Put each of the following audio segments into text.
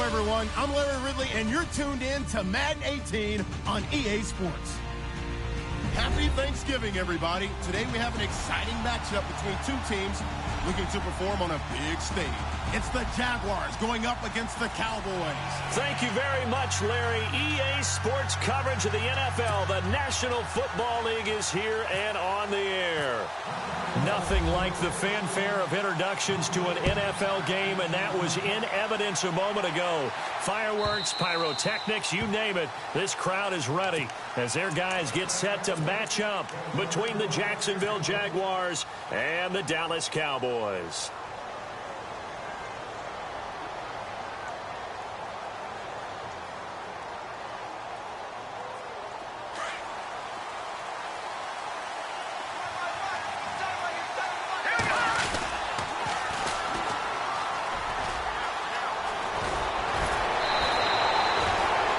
everyone. I'm Larry Ridley, and you're tuned in to Madden 18 on EA Sports. Happy Thanksgiving, everybody. Today we have an exciting matchup between two teams looking to perform on a big stage. It's the Jaguars going up against the Cowboys. Thank you very much, Larry. EA Sports coverage of the NFL. The National Football League is here and on the air. Nothing like the fanfare of introductions to an NFL game, and that was in evidence a moment ago. Fireworks, pyrotechnics, you name it. This crowd is ready as their guys get set to match up between the Jacksonville Jaguars and the Dallas Cowboys.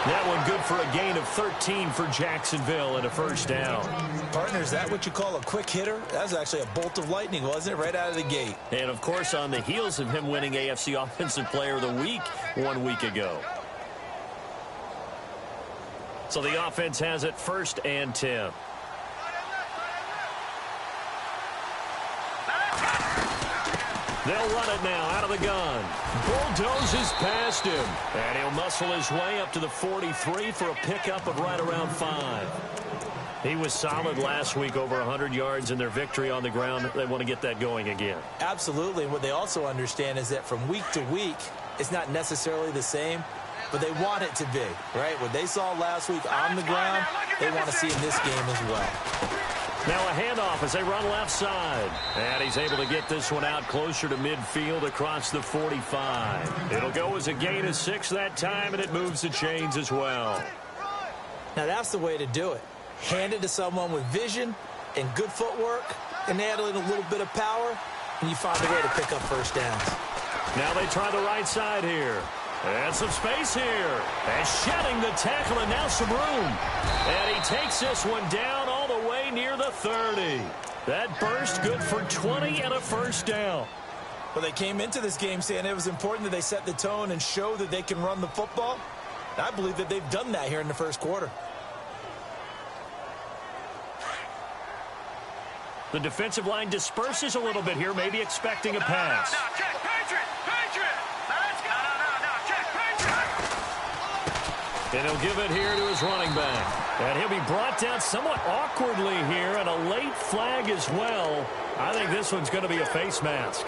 That one good for a gain of 13 for Jacksonville and a first down. Partner, is that what you call a quick hitter? That was actually a bolt of lightning, wasn't it? Right out of the gate. And, of course, on the heels of him winning AFC Offensive Player of the Week 1 week ago. So the offense has it 1st and 10. They'll run it now out of the gun. Bulldozes past him. And he'll muscle his way up to the 43 for a pickup of right around 5. He was solid last week, over 100 yards in their victory on the ground. They want to get that going again. Absolutely. And what they also understand is that from week to week, it's not necessarily the same, but they want it to be, right? What they saw last week on the ground, they want to see in this game as well. Now a handoff as they run left side. And he's able to get this one out closer to midfield across the 45. It'll go as a gain of 6 that time, and it moves the chains as well. Now that's the way to do it. Hand it to someone with vision and good footwork, and add in a little bit of power, and you find a way to pick up first downs. Now they try the right side here. And some space here. And shedding the tackle, and now some room. And he takes this one down all the way near the 30. That burst good for 20 and a first down. Well, they came into this game saying it was important that they set the tone and show that they can run the football. And I believe that they've done that here in the first quarter. The defensive line disperses a little bit here, maybe expecting a pass. And he'll give it here to his running back. And he'll be brought down somewhat awkwardly here, and a late flag as well. I think this one's going to be a face mask.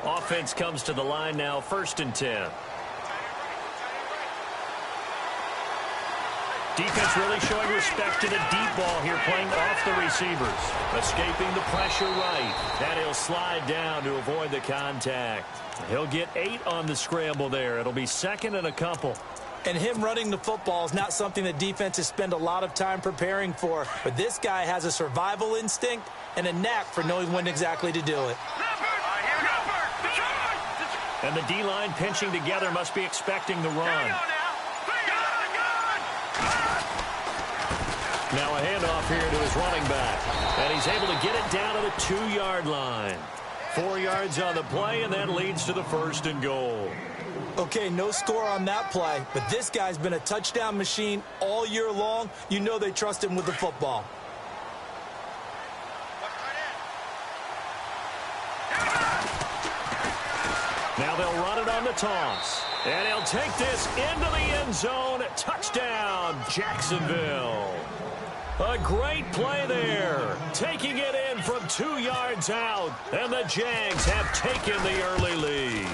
Offense comes to the line now, 1st and 10. Defense really showing respect to the deep ball here, playing off the receivers. Escaping the pressure right. And he'll slide down to avoid the contact. He'll get 8 on the scramble there. It'll be 2nd and a couple. And him running the football is not something that defenses spend a lot of time preparing for. But this guy has a survival instinct and a knack for knowing when exactly to do it. And the D-line pinching together, must be expecting the run. Now a handoff here to his running back. And he's able to get it down to the 2-yard line. 4 yards on the play, and that leads to the 1st and goal. Okay, no score on that play, but this guy's been a touchdown machine all year long. You know they trust him with the football. Now they'll run it on the toss. And he'll take this into the end zone. Touchdown, Jacksonville. A great play there. Taking it in from 2 yards out. And the Jags have taken the early lead.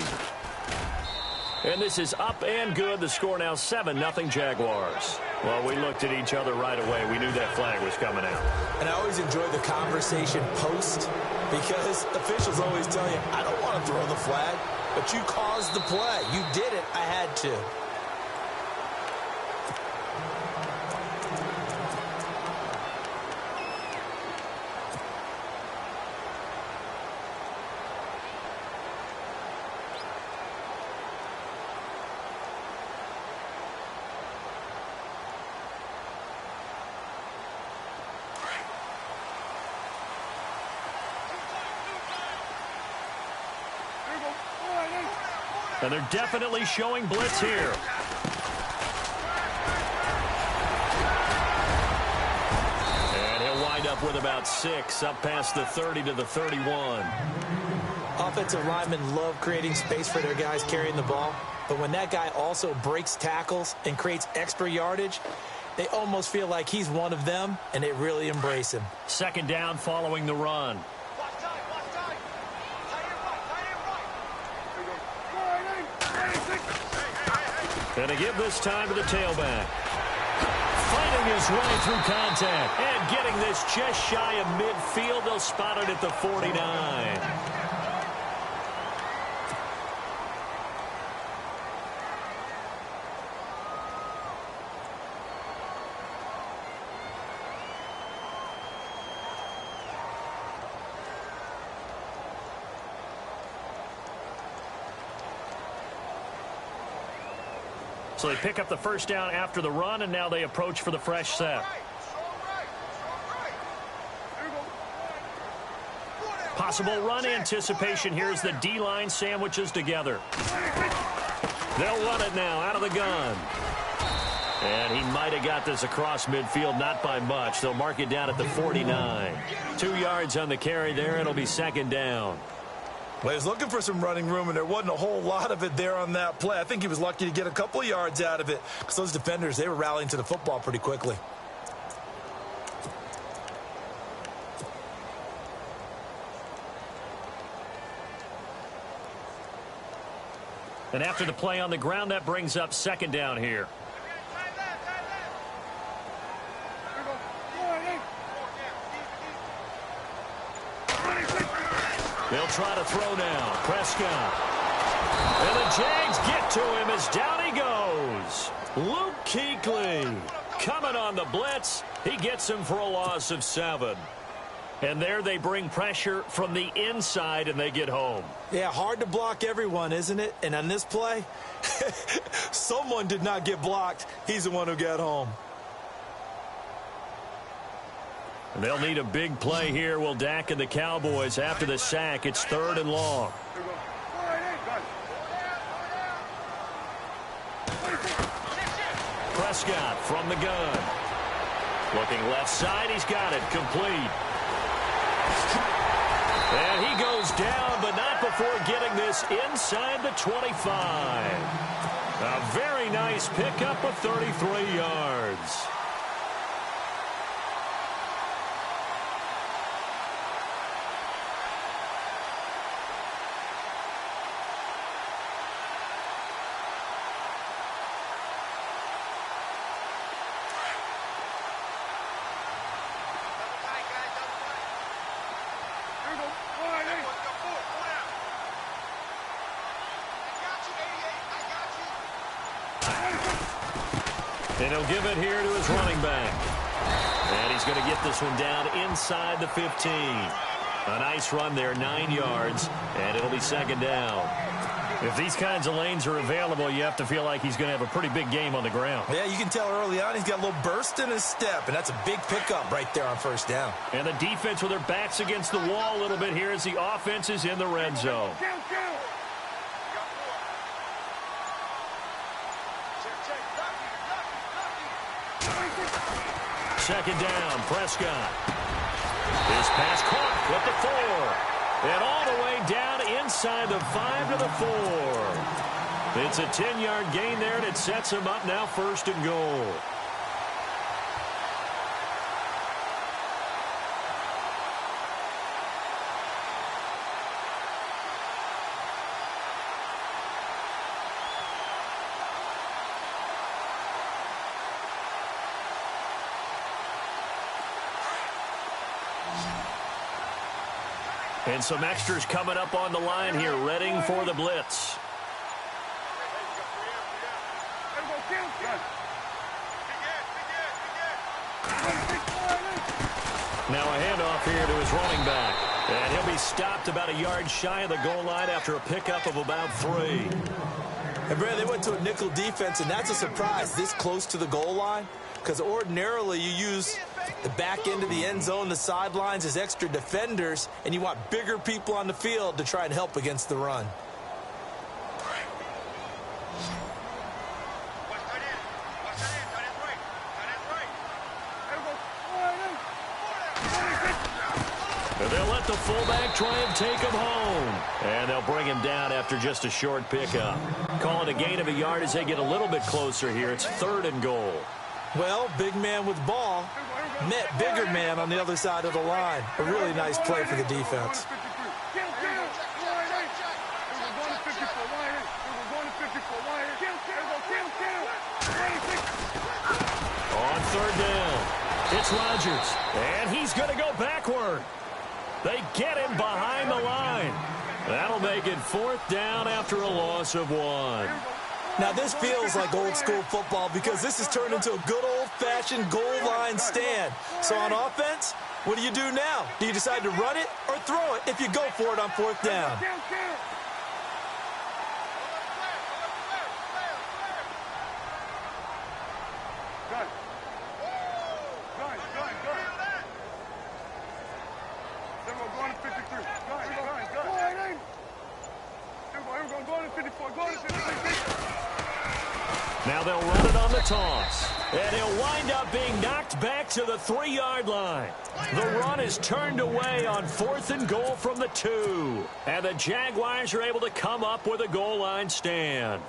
And this is up and good. The score now 7-0 Jaguars. Well, we looked at each other right away. We knew that flag was coming out. And I always enjoy the conversation post, because officials always tell you, I don't want to throw the flag, but you caused the play. You did it. I had to. And they're definitely showing blitz here. And he'll wind up with about 6, up past the 30 to the 31. Offensive linemen love creating space for their guys carrying the ball. But when that guy also breaks tackles and creates extra yardage, they almost feel like he's one of them, and they really embrace him. Second down following the run. And to give this time to the tailback. Fighting his way through contact. And getting this just shy of midfield. They'll spot it at the 49. So they pick up the first down after the run, and now they approach for the fresh set. Possible run anticipation here as the D-line sandwiches together. They'll run it now out of the gun. And he might have got this across midfield, not by much. They'll mark it down at the 49. 2 yards on the carry there. It'll be second down. Well, he was looking for some running room, and there wasn't a whole lot of it there on that play. I think he was lucky to get a couple of yards out of it because those defenders, they were rallying to the football pretty quickly. And after the play on the ground, that brings up second down here. They'll try to throw now. Prescott. And the Jags get to him as down he goes. Luke Kuechly coming on the blitz. He gets him for a loss of 7. And there they bring pressure from the inside, and they get home. Yeah, hard to block everyone, isn't it? And on this play, someone did not get blocked. He's the one who got home. They'll need a big play here. Will Dak and the Cowboys after the sack. It's 3rd and long. Prescott from the gun. Looking left side. He's got it. Complete. And he goes down, but not before getting this inside the 25. A very nice pickup of 33 yards. And he'll give it here to his running back. And he's going to get this one down inside the 15. A nice run there, 9 yards, and it'll be second down. If these kinds of lanes are available, you have to feel like he's going to have a pretty big game on the ground. Yeah, you can tell early on he's got a little burst in his step, and that's a big pickup right there on first down. And the defense with their backs against the wall a little bit here as the offense is in the red zone. Second down, Prescott. His pass caught with the 4. And all the way down inside the 5 to the 4. It's a 10-yard gain there, and it sets him up now 1st and goal. And some extras coming up on the line here, readying for the blitz. Now a handoff here to his running back. And he'll be stopped about a yard shy of the goal line after a pickup of about 3. And Brad, they went to a nickel defense, and that's a surprise this close to the goal line, because ordinarily you use the back end of the end zone, the sidelines as extra defenders, and you want bigger people on the field to try and help against the run. They'll let the fullback try and take him home. And they'll bring him down after just a short pickup. Call it a gain of a yard as they get a little bit closer here. It's 3rd and goal. Well, big man with ball met bigger man on the other side of the line. A really nice play for the defense. On 3rd down, it's Rodgers. And he's going to go backward. They get him behind the line. That'll make it 4th down after a loss of 1. Now, this feels like old-school football because this has turned into a good old-fashioned goal line stand. So on offense, what do you do now? Do you decide to run it or throw it if you go for it on 4th down? Now they'll run it on the toss. And he'll wind up being knocked back to the 3-yard line. The run is turned away on 4th and goal from the 2. And the Jaguars are able to come up with a goal line stand.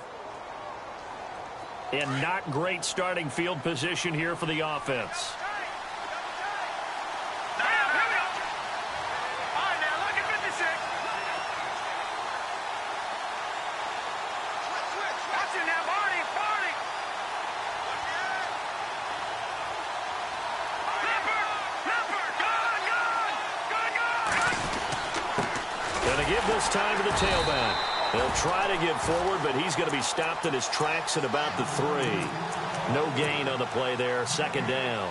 In not great starting field position here for the offense. This time to the tailback. He'll try to get forward, but he's going to be stopped in his tracks at about the 3. No gain on the play there. 2nd down.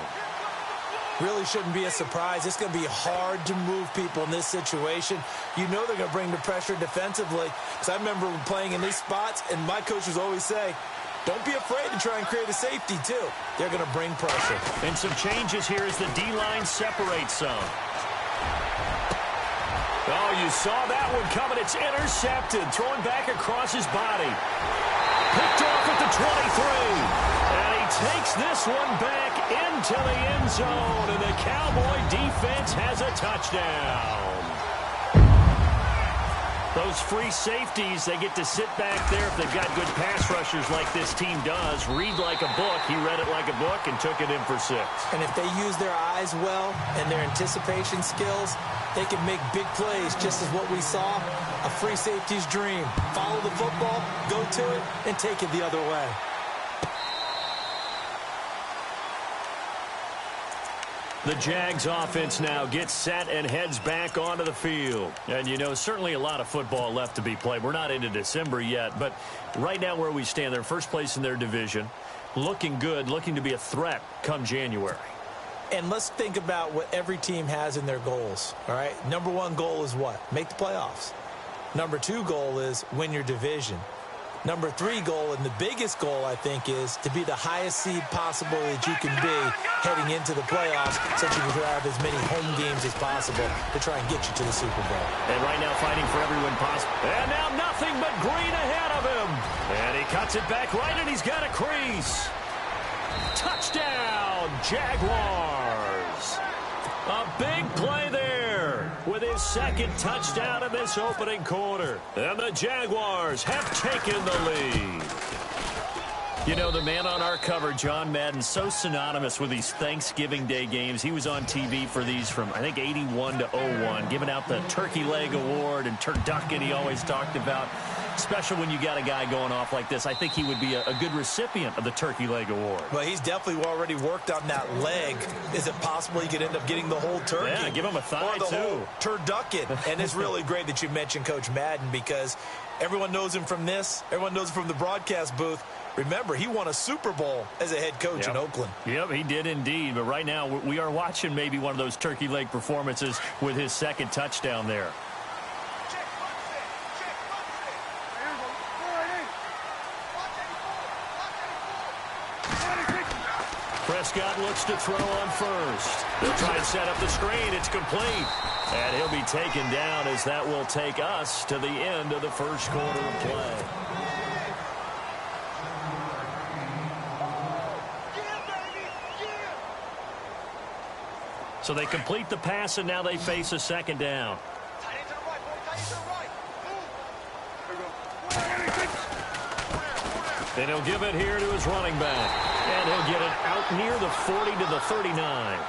Really shouldn't be a surprise. It's going to be hard to move people in this situation. You know they're going to bring the pressure defensively. Because I remember playing in these spots, and my coaches always say, don't be afraid to try and create a safety, too. They're going to bring pressure. And some changes here as the D-line separates some. Oh, you saw that one coming. It's intercepted. Thrown back across his body. Picked off at the 23. And he takes this one back into the end zone. And the Cowboy defense has a touchdown. Those free safeties, they get to sit back there if they've got good pass rushers like this team does. Read like a book. He read it like a book and took it in for 6. And if they use their eyes well and their anticipation skills, they can make big plays, just as what we saw, a free safety's dream. Follow the football, go to it, and take it the other way. The Jags offense now gets set and heads back onto the field. And, you know, certainly a lot of football left to be played. We're not into December yet, but right now where we stand, they're first place in their division, looking good, looking to be a threat come January. And let's think about what every team has in their goals, all right? Number 1 goal is what? Make the playoffs. Number 2 goal is win your division. Number 3 goal, and the biggest goal, I think, is to be the highest seed possible that you can be heading into the playoffs so that you can have as many home games as possible to try and get you to the Super Bowl. And right now fighting for every win possible. And now nothing but green ahead of him. And he cuts it back right, and he's got a crease. Touchdown, Jaguars. A big play there with his 2nd touchdown in this opening quarter. And the Jaguars have taken the lead. You know, the man on our cover, John Madden, so synonymous with these Thanksgiving Day games. He was on TV for these from, I think, 81 to 01, giving out the Turkey Leg Award and turducken he always talked about. Special when you got a guy going off like this. I think he would be a good recipient of the Turkey Leg Award. Well, he's definitely already worked on that leg. Is it possible he could end up getting the whole turkey? Yeah, give him a thigh, or the too. whole turducken. And it's really great that you mentioned Coach Madden because everyone knows him from this. Everyone knows him from the broadcast booth. Remember, he won a Super Bowl as a head coach in Oakland. Yep, he did indeed. But right now, we are watching maybe one of those turkey leg performances with his 2nd touchdown there. Prescott looks to throw on first. They'll try and set up the screen. It's complete. And he'll be taken down as that will take us to the end of the first quarter of play. So they complete the pass, and now they face a second down. And he'll give it here to his running back. And he'll get it out near the 40 to the 39.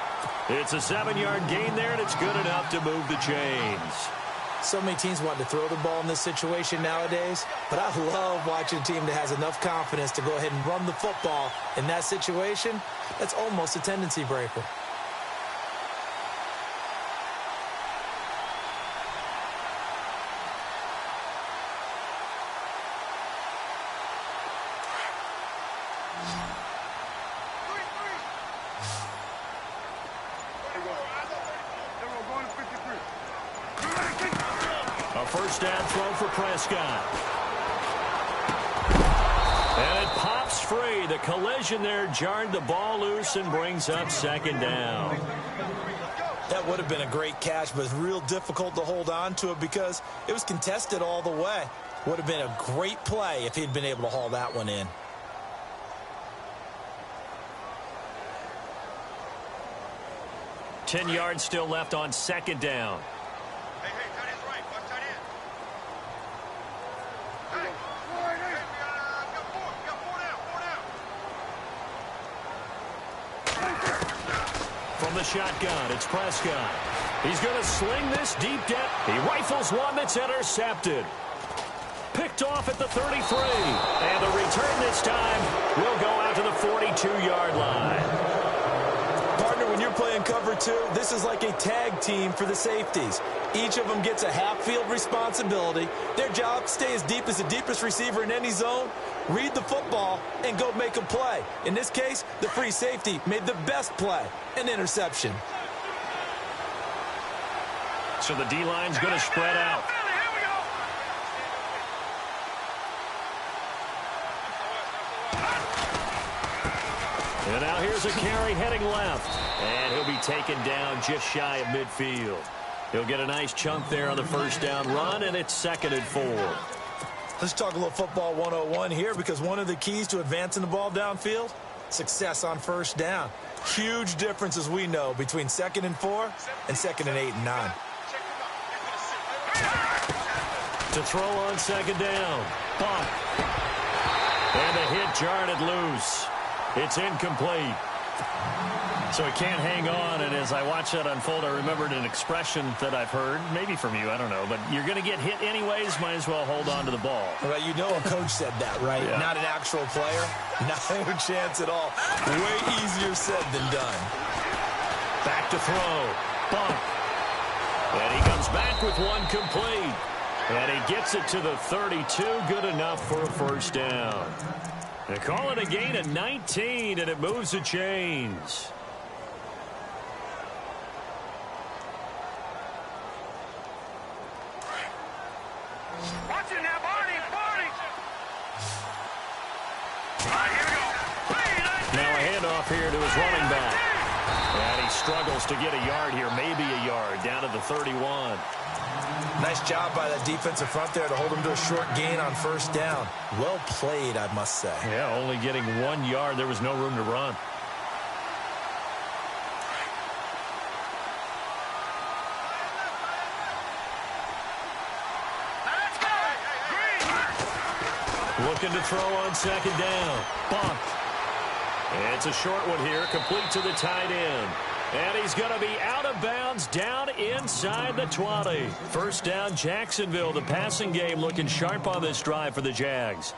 It's a 7-yard gain there, and it's good enough to move the chains. So many teams want to throw the ball in this situation nowadays, but I love watching a team that has enough confidence to go ahead and run the football in that situation. That's almost a tendency breaker. First down throw for Prescott. And it pops free. The collision there jarred the ball loose and brings up second down. That would have been a great catch, but it's real difficult to hold on to it because it was contested all the way. Would have been a great play if he'd been able to haul that one in. Ten yards still left on second down. From the shotgun, it's Prescott. He's going to sling this deep down. He rifles one that's intercepted. Picked off at the 33. And the return this time will go out to the 42-yard line. Partner, when you're playing cover two, this is like a tag team for the safeties. Each of them gets a half-field responsibility. Their job, stay as deep as the deepest receiver in any zone, read the football, and go make a play. In this case, the free safety made the best play, an interception. So the D-line's going to spread out. And now here's a carry heading left. And he'll be taken down just shy of midfield. He'll get a nice chunk there on the first down run, and it's 2nd and 4. Let's talk a little football 101 here, because one of the keys to advancing the ball downfield, success on first down. Huge difference, as we know, between 2nd and 4 and 2nd and 8 and 9. To throw on second down. Bump. And the hit jarred it loose. It's incomplete. So he can't hang on, and as I watch that unfold, I remembered an expression that I've heard, maybe from you, I don't know, but you're going to get hit anyways, might as well hold on to the ball. Well, you know a coach said that, right? Yeah. Not an actual player. Not a chance at all. Way easier said than done. Back to throw. Bump. And he comes back with one complete. And he gets it to the 32. Good enough for a first down. They call it a gain of 19, and it moves the chains. Watching now, Barney. Now a handoff here to his running back. And he struggles to get a yard here, maybe a yard, down to the 31. Nice job by that defensive front there to hold him to a short gain on first down. Well played, I must say. Yeah, only getting 1 yard. There was no room to run. Looking to throw on second down. Bumped. It's a short one here, complete to the tight end. And he's going to be out of bounds down inside the 20. First down, Jacksonville. The passing game looking sharp on this drive for the Jags.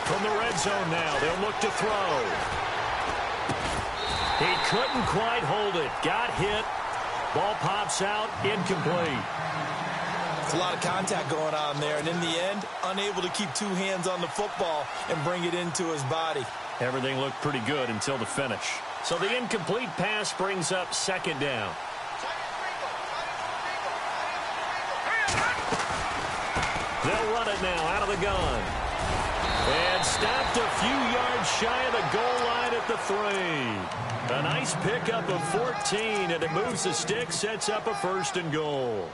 From the red zone now, they'll look to throw. He couldn't quite hold it. Got hit. Ball pops out. Incomplete. It's a lot of contact going on there, and in the end, unable to keep two hands on the football and bring it into his body. Everything looked pretty good until the finish. So the incomplete pass brings up second down. They'll run it now out of the gun. And stopped a few yards shy of the goal line at at the 3. A nice pickup of 14, and it moves the stick, sets up a 1st and goal.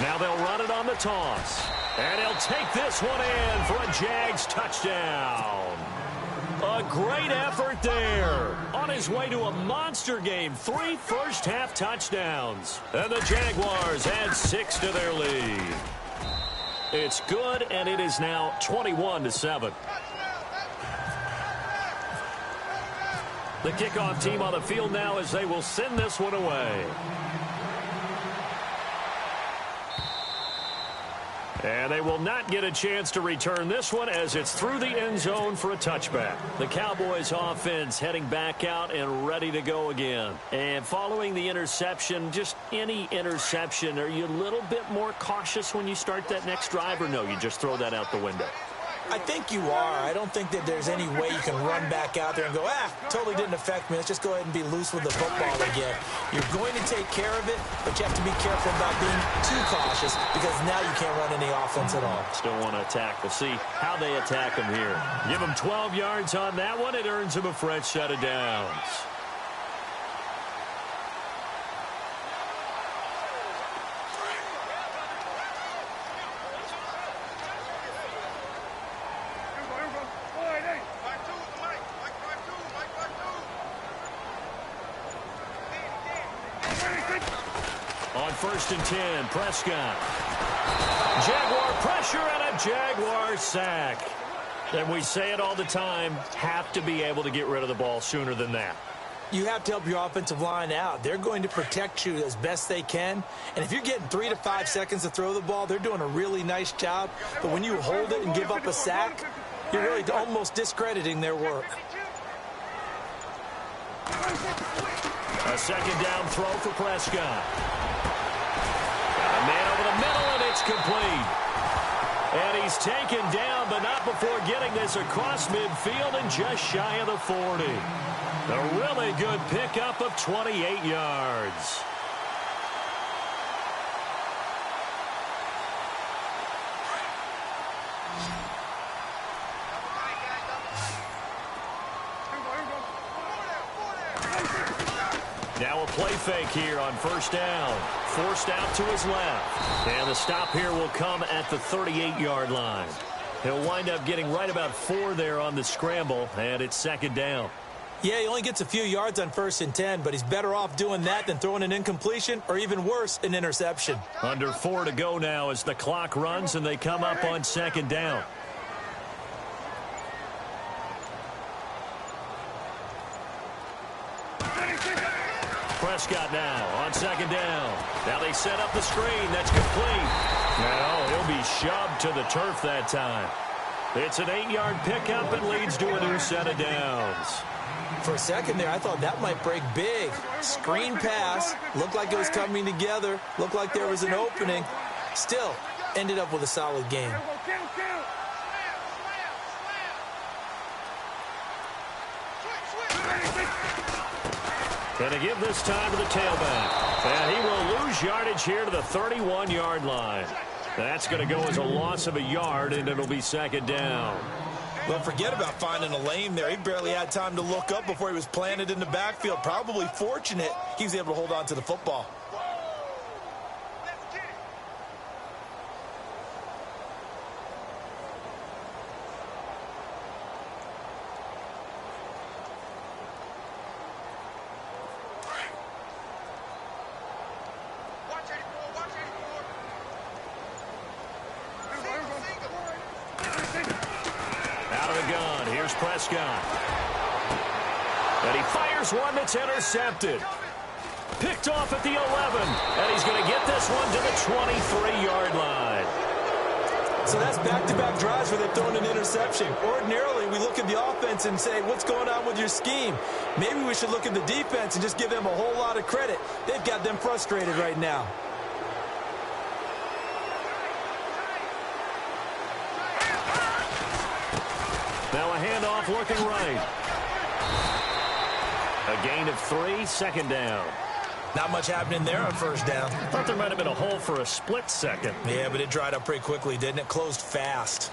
Now they'll run it on the toss. And he'll take this one in for a Jags touchdown. A great effort there. On his way to a monster game. 3 first-half touchdowns. And the Jaguars add 6 to their lead. It's good, and it is now 21-7. The kickoff team on the field now as they will send this one away. And they will not get a chance to return this one as it's through the end zone for a touchback. The Cowboys offense heading back out and ready to go again. And following the interception, just any interception, are you a little bit more cautious when you start that next drive, or no, you just throw that out the window? I think you are. I don't think that there's any way you can run back out there and go, totally didn't affect me. Let's just go ahead and be loose with the football again. You're going to take care of it, but you have to be careful about being too cautious because now you can't run any offense at all. Still want to attack. We'll see how they attack them here. Give them 12 yards on that one. It earns them a fresh set of downs. On 1st and 10, Prescott. Jaguar pressure and a Jaguar sack. And we say it all the time, have to be able to get rid of the ball sooner than that. You have to help your offensive line out. They're going to protect you as best they can. And if you're getting 3 to 5 seconds to throw the ball, they're doing a really nice job. But when you hold it and give up a sack, you're really almost discrediting their work. A 2nd down throw for Prescott. A man over the middle, and it's complete. And he's taken down, but not before getting this across midfield and just shy of the 40. A really good pickup of 28 yards. Now a play fake here on 1st down. Forced out to his left. And the stop here will come at the 38-yard line. He'll wind up getting right about 4 there on the scramble, and it's 2nd down. Yeah, he only gets a few yards on 1st and 10, but he's better off doing that than throwing an incompletion or even worse, an interception. Under 4 to go now as the clock runs and they come up on 2nd down. Prescott now on 2nd down. Now they set up the screen. That's complete. Now he'll be shoved to the turf that time. It's an 8-yard pickup and leads to a new set of downs. For a second there, I thought that might break big. Screen pass. Looked like it was coming together. Looked like there was an opening. Still, ended up with a solid game. Going to give this time to the tailback. And he will lose yardage here to the 31-yard line. That's going to go as a loss of a yard, and it'll be 2nd down. Well, forget about finding a lane there. He barely had time to look up before he was planted in the backfield. Probably fortunate he was able to hold on to the football. Prescott. And he fires one that's intercepted. Picked off at the 11. And he's going to get this one to the 23-yard line. So that's back-to-back drives where they're throwing an interception. Ordinarily, we look at the offense and say, what's going on with your scheme? Maybe we should look at the defense and just give them a whole lot of credit. They've got them frustrated right now. Now a handoff looking right. A gain of 3, second down. Not much happening there on first down. Thought there might have been a hole for a split second. Yeah, but it dried up pretty quickly, didn't it? Closed fast.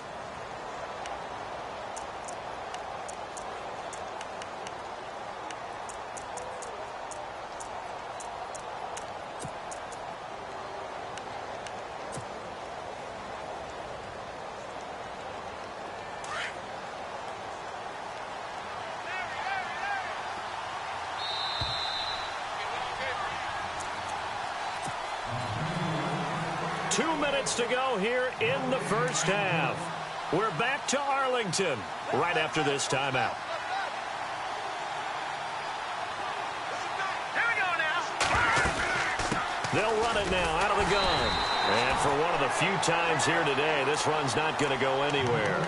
To go here in the first half. We're back to Arlington right after this timeout. Here we go now. They'll run it now out of the gun. And for one of the few times here today, this run's not going to go anywhere.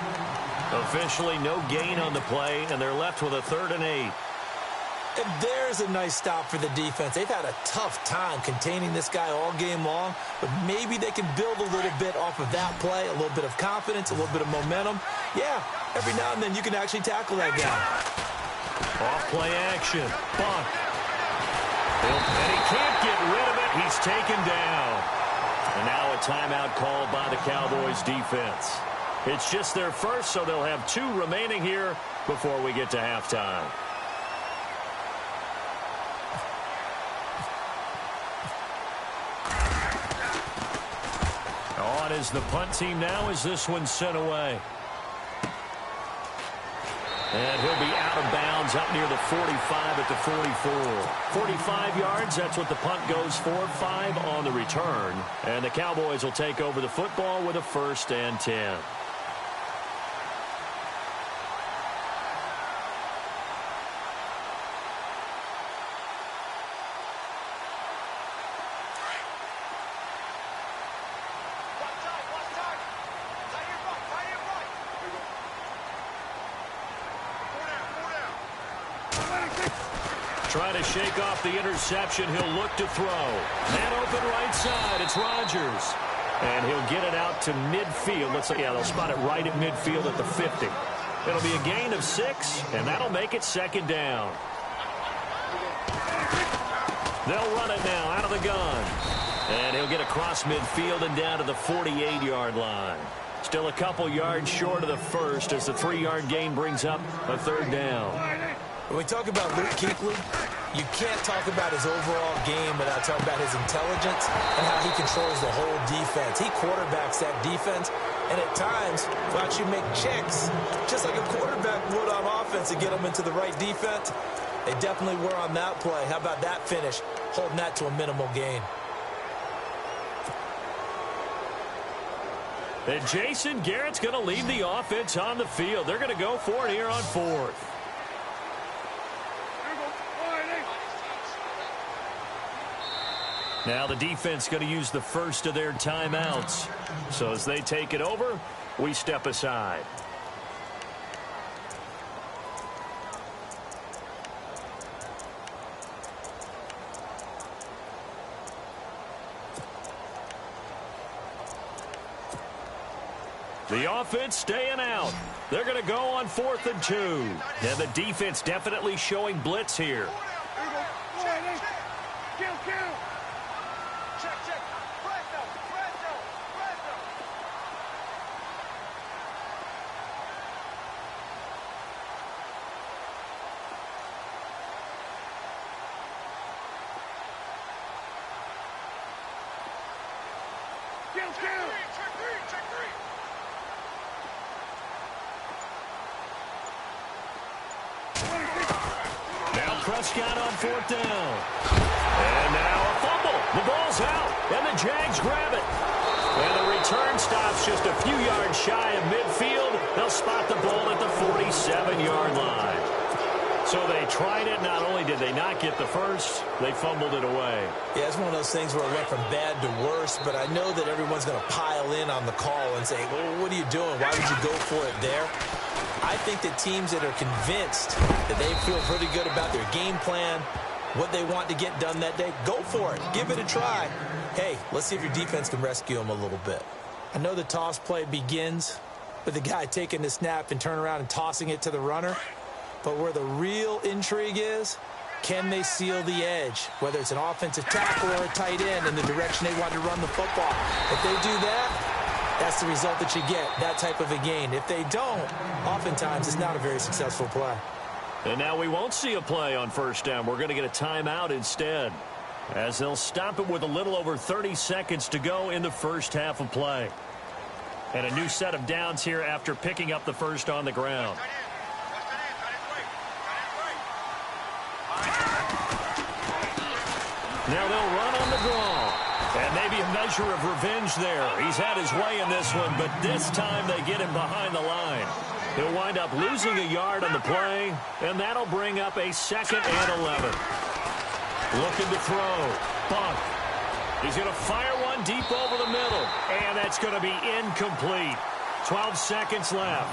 Officially no gain on the play, and they're left with a 3rd and 8. And there's a nice stop for the defense. They've had a tough time containing this guy all game long, but maybe they can build a little bit off of that play, a little bit of confidence, a little bit of momentum. Yeah, every now and then you can actually tackle that guy. Off play action. Bunt. And he can't get rid of it. He's taken down. And now a timeout called by the Cowboys defense. It's just their first, so they'll have 2 remaining here before we get to halftime. On is the punt team now as this one's sent away. And he'll be out of bounds up near the 45 at the 44. 45 yards, that's what the punt goes for. 5 on the return. And the Cowboys will take over the football with a 1st and 10. Trying to shake off the interception. He'll look to throw. And open right side. It's Rodgers. And he'll get it out to midfield. Let's say, yeah, they'll spot it right at midfield at the 50. It'll be a gain of 6, and that'll make it 2nd down. They'll run it now out of the gun. And he'll get across midfield and down to the 48-yard line. Still a couple yards short of the 1st as the 3-yard gain brings up a 3rd down. When we talk about Luke Kuechly, you can't talk about his overall game without talking about his intelligence and how he controls the whole defense. He quarterbacks that defense, and at times will actually make checks, just like a quarterback would on offense to get them into the right defense. They definitely were on that play. How about that finish, holding that to a minimal gain? And Jason Garrett's going to lead the offense on the field. They're going to go for it here on 4th. Now the defense going to use the first of their timeouts. So as they take it over, we step aside. The offense staying out. They're going to go on 4th and 2. And the defense definitely showing blitz here. Prescott on 4th down. And now a fumble. The ball's out, and the Jags grab it. And the return stops just a few yards shy of midfield. They'll spot the ball at the 47-yard line. So they tried it. Not only did they not get the first, they fumbled it away. Yeah, it's one of those things where it went from bad to worse, but I know that everyone's going to pile in on the call and say, well, what are you doing? Why would you go for it there? I think that teams that are convinced that they feel pretty good about their game plan, what they want to get done that day, go for it. Give it a try. Hey, let's see if your defense can rescue them a little bit. I know the toss play begins with the guy taking the snap and turn around and tossing it to the runner. But where the real intrigue is, can they seal the edge, whether it's an offensive tackle or a tight end in the direction they want to run the football? If they do that, that's the result that you get, that type of a gain. If they don't, oftentimes it's not a very successful play. And now we won't see a play on first down. We're going to get a timeout instead, as they'll stop it with a little over 30 seconds to go in the first half of play. And a new set of downs here after picking up the first on the ground. Now they'll run on the draw. And maybe a measure of revenge there. He's had his way in this one, but this time they get him behind the line. He'll wind up losing a yard on the play, and that'll bring up a 2nd and 11. Looking to throw. Bunk. He's going to fire one deep over the middle, and that's going to be incomplete. 12 seconds left.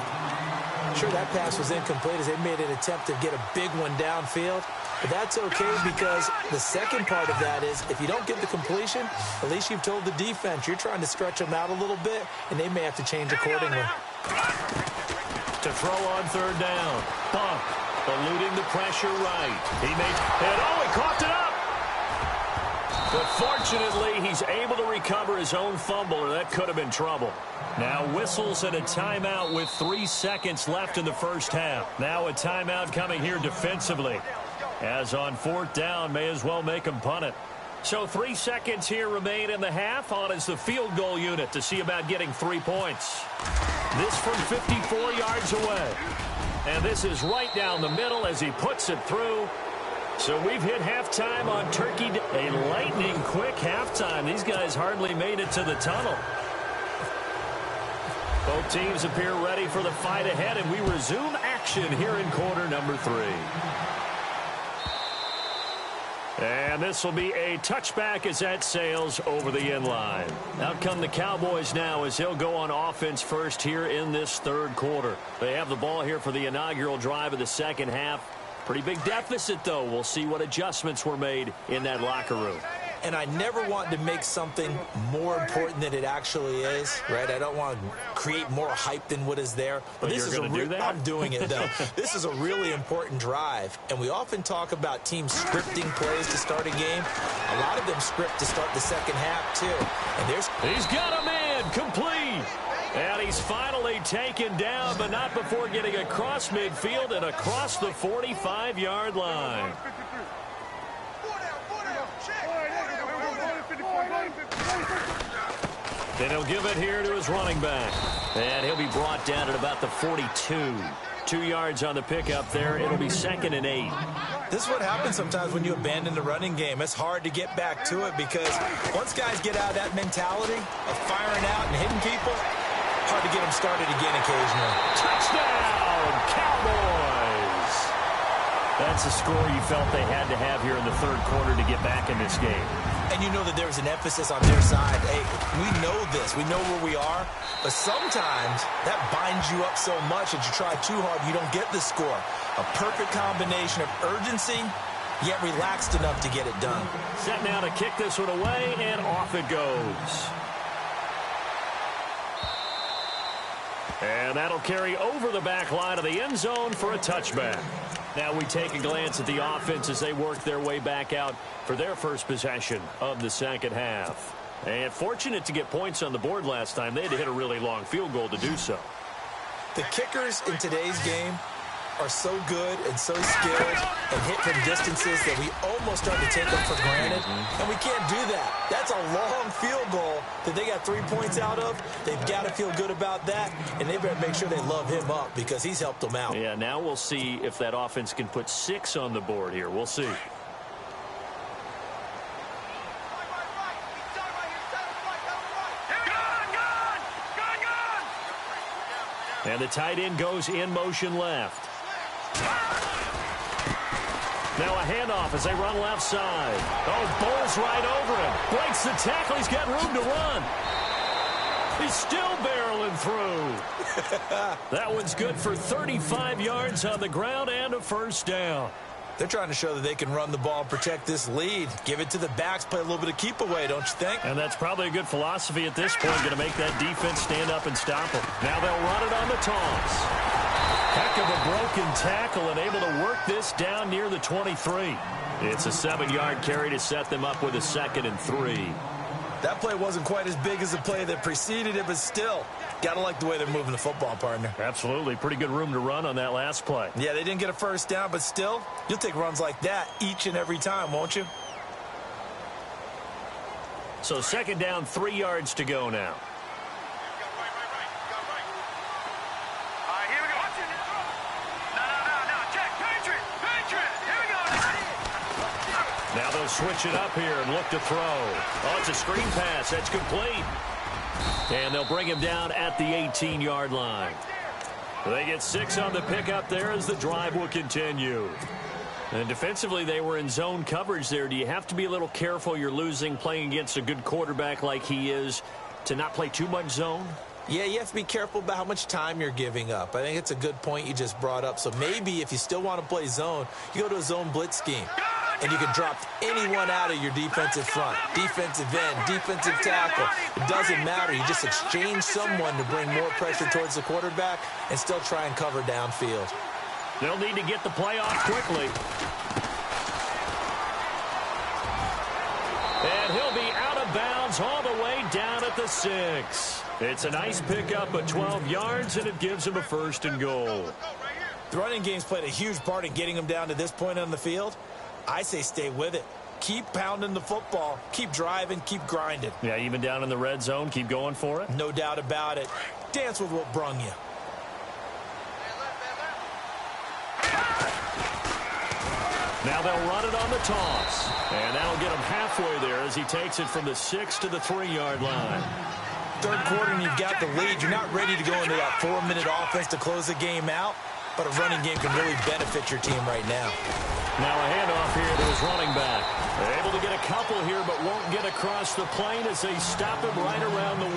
Sure, that pass was incomplete as they made an attempt to get a big one downfield. But that's okay, because the second part of that is if you don't get the completion, at least you've told the defense you're trying to stretch them out a little bit, and they may have to change accordingly. To throw on 3rd down. Bunk, eluding the pressure right. He caught it up. But fortunately, he's able to recover his own fumble, or that could have been trouble. Now whistles and a timeout with 3 seconds left in the first half. Now a timeout coming here defensively. As on 4th down, may as well make him punt it. So 3 seconds here remain in the half. On is the field goal unit to see about getting 3 points. This from 54 yards away. And this is right down the middle as he puts it through. So we've hit halftime on Turkey Day. A lightning-quick halftime. These guys hardly made it to the tunnel. Both teams appear ready for the fight ahead, and we resume action here in quarter number 3. And this will be a touchback as that sails over the end line. Out come the Cowboys now as he'll go on offense first here in this 3rd quarter. They have the ball here for the inaugural drive of the second half. Pretty big deficit, though. We'll see what adjustments were made in that locker room. And I never want to make something more important than it actually is, right? I don't want to create more hype than what is there. But this is going to do that? I'm doing it, though. This is a really important drive. And we often talk about teams scripting plays to start a game. A lot of them script to start the second half, too. And he's got a man complete. And he's finally taken down, but not before getting across midfield and across the 45-yard line. Then he'll give it here to his running back. And he'll be brought down at about the 42. 2 yards on the pickup there. It'll be 2nd and 8. This is what happens sometimes when you abandon the running game. It's hard to get back to it because once guys get out of that mentality of firing out and hitting people, hard to get them started again occasionally. Touchdown, Cowboys! That's a score you felt they had to have here in the 3rd quarter to get back in this game. And you know that there was an emphasis on their side. Hey, we know this. We know where we are. But sometimes that binds you up so much that you try too hard, you don't get the score. A perfect combination of urgency, yet relaxed enough to get it done. Set now to kick this one away, and off it goes. And that'll carry over the back line of the end zone for a touchback. Now we take a glance at the offense as they work their way back out for their first possession of the second half. And fortunate to get points on the board last time. They had to hit a really long field goal to do so. The kickers in today's game are so good and so skilled and hit from distances that we almost start to take them for granted. And we can't do that. That's a long field goal that they got 3 points out of. They've got to feel good about that, and they better make sure they love him up because he's helped them out. Yeah, now we'll see if that offense can put 6 on the board here. We'll see. And the tight end goes in motion left. Now a handoff as they run left side. Oh, bowls right over him. Breaks the tackle. He's got room to run. He's still barreling through. That one's good for 35 yards on the ground and a first down. They're trying to show that they can run the ball and protect this lead. Give it to the backs, play a little bit of keep away, don't you think? And that's probably a good philosophy at this point, going to make that defense stand up and stop them. Now they'll run it on the toss. Heck of a broken tackle and able to work this down near the 23. It's a 7-yard carry to set them up with a 2nd and 3. That play wasn't quite as big as the play that preceded it, but still, got to like the way they're moving the football, partner. Absolutely. Pretty good room to run on that last play. Yeah, they didn't get a first down, but still, you'll take runs like that each and every time, won't you? So 2nd down, 3 yards to go now. Now they'll switch it up here and look to throw. Oh, it's a screen pass. That's complete. And they'll bring him down at the 18-yard line. They get 6 on the pickup there as the drive will continue. And defensively, they were in zone coverage there. Do you have to be a little careful? You're losing playing against a good quarterback like he is to not play too much zone? Yeah, you have to be careful about how much time you're giving up. I think it's a good point you just brought up. So maybe if you still want to play zone, you go to a zone blitz scheme. And you can drop anyone out of your defensive front, defensive end, defensive tackle. It doesn't matter. You just exchange someone to bring more pressure towards the quarterback and still try and cover downfield. They'll need to get the play off quickly. And he'll be out of bounds all the way down at the 6. It's a nice pickup of 12 yards, and it gives him a 1st and goal. The running game's played a huge part in getting them down to this point on the field. I say stay with it. Keep pounding the football. Keep driving. Keep grinding. Yeah, even down in the red zone, keep going for it. No doubt about it. Dance with what brung you. Now they'll run it on the toss. And that'll get him halfway there as he takes it from the 6 to the 3-yard line. 3rd quarter and you've got the lead. You're not ready to go into that 4-minute offense to close the game out. But a running game can really benefit your team right now. Now a handoff here to his running back. They're able to get a couple here, but won't get across the plane as they stop him right around the 1.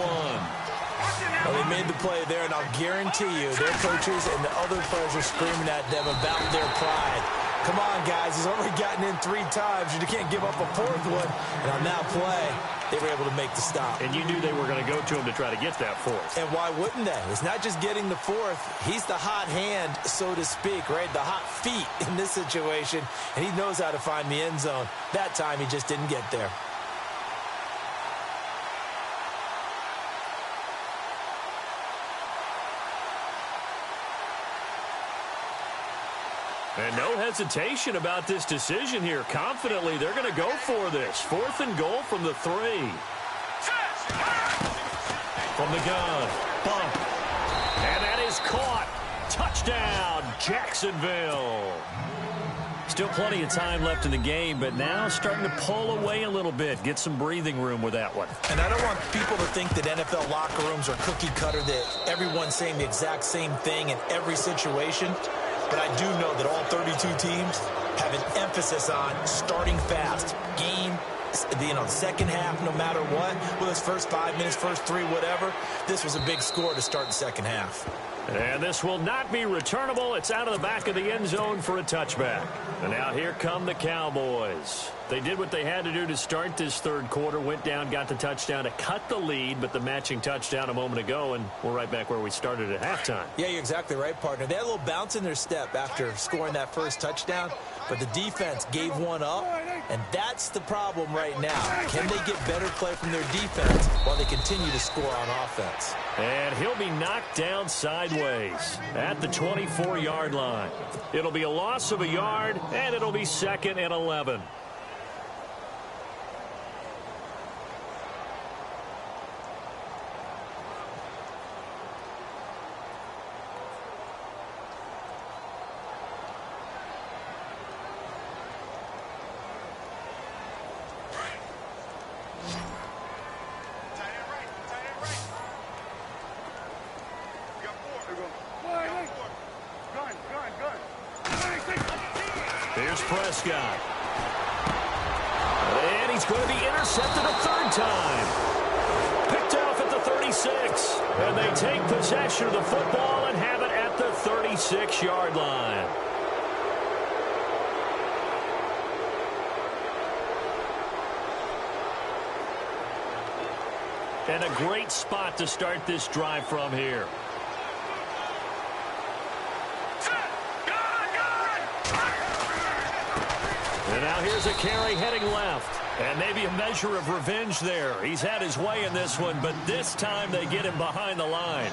Well, they made the play there, and I'll guarantee you their coaches and the other players are screaming at them about their pride. Come on, guys. He's already gotten in 3 times. You can't give up a 4th one. And on that play, they were able to make the stop. And you knew they were going to go to him to try to get that 4th. And why wouldn't they? It's not just getting the 4th. He's the hot hand, so to speak, right? The hot feet in this situation. And he knows how to find the end zone. That time, he just didn't get there. And no hesitation about this decision here. Confidently, they're going to go for this. 4th and goal from the 3. From the gun. Bump. And that is caught. Touchdown, Jacksonville. Still plenty of time left in the game, but now starting to pull away a little bit. Get some breathing room with that one. And I don't want people to think that NFL locker rooms are cookie cutter, that everyone's saying the exact same thing in every situation. But I do know that all 32 teams have an emphasis on starting fast. Game, the second half, no matter what. Whether it's first 5 minutes, first 3, whatever. This was a big score to start the second half. And this will not be returnable. It's out of the back of the end zone for a touchback. And now here come the Cowboys. They did what they had to do to start this 3rd quarter. Went down, got the touchdown to cut the lead, but the matching touchdown a moment ago, and we're right back where we started at halftime. Yeah, you're exactly right, partner. They had a little bounce in their step after scoring that first touchdown, but the defense gave one up, and that's the problem right now. Can they get better play from their defense while they continue to score on offense? And he'll be knocked down sideways at the 24-yard line. It'll be a loss of a yard, and it'll be 2nd and 11. Here's Prescott. And he's going to be intercepted a 3rd time. Picked off at the 36. And they take possession of the football and have it at the 36-yard line. And a great spot to start this drive from here. And now here's a carry heading left. And maybe a measure of revenge there. He's had his way in this one, but this time they get him behind the line.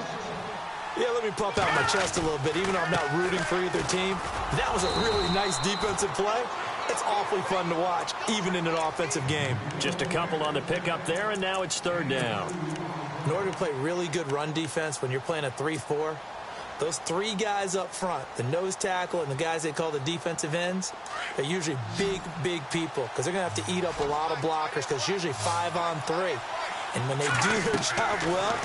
Yeah, let me puff out my chest a little bit, even though I'm not rooting for either team. That was a really nice defensive play. It's awfully fun to watch, even in an offensive game. Just a couple on the pickup there, and now it's third down. In order to play really good run defense when you're playing a 3-4, those three guys up front, the nose tackle and the guys they call the defensive ends, they're usually big, big people because they're going to have to eat up a lot of blockers because it's usually 5-on-3. And when they do their job well,